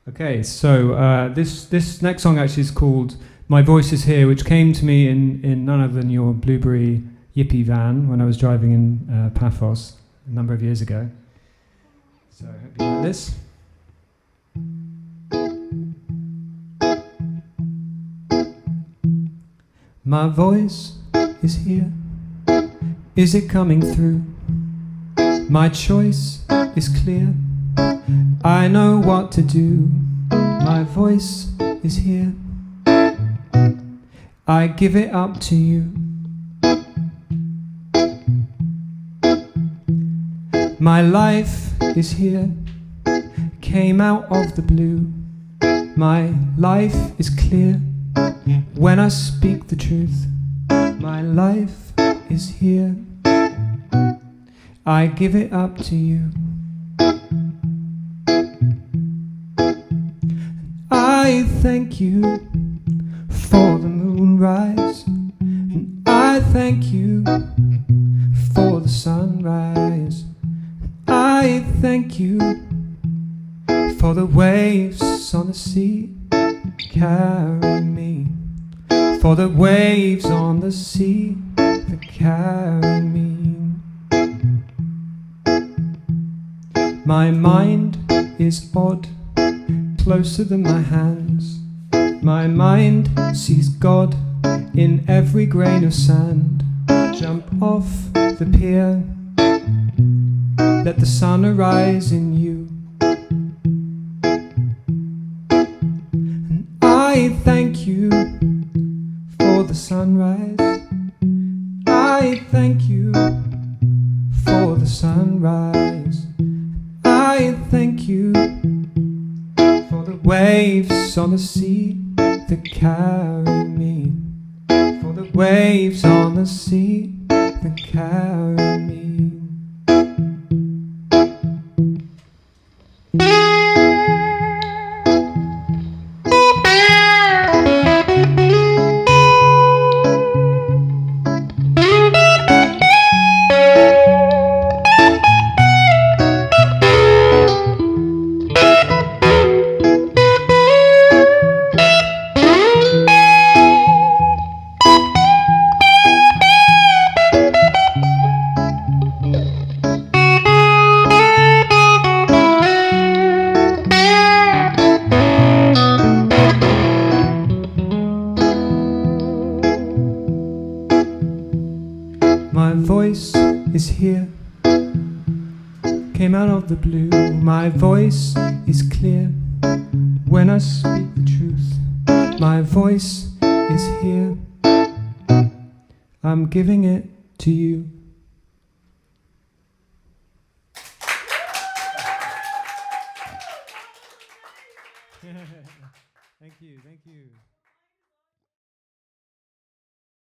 Okay, so this next song actually is called "My Voice Is Here," which came to me in none other than your Blueberry Yippie van when I was driving in Paphos a number of years ago. So I hope you like this. My voice is here. Is it coming through? My choice is clear. I know what to do. My voice is here. I give it up to you. My life is here. Came out of the blue. My life is clear when I speak the truth. My life is here. I give it up to you. I thank you for the moonrise, and I thank you for the sunrise. I thank you for the waves on the sea that carry me, for the waves on the sea that carry me. My mind is odd, closer than my hands. My mind sees God in every grain of sand. Jump off the pier, let the sun arise in you. And I thank you for the sunrise. I thank you for the sunrise. I thank you for the waves on the sea that carry me, for the waves on the sea that carry me. My voice is here, came out of the blue. My voice is clear when I speak the truth. My voice is here, I'm giving it to you. Thank you, thank you.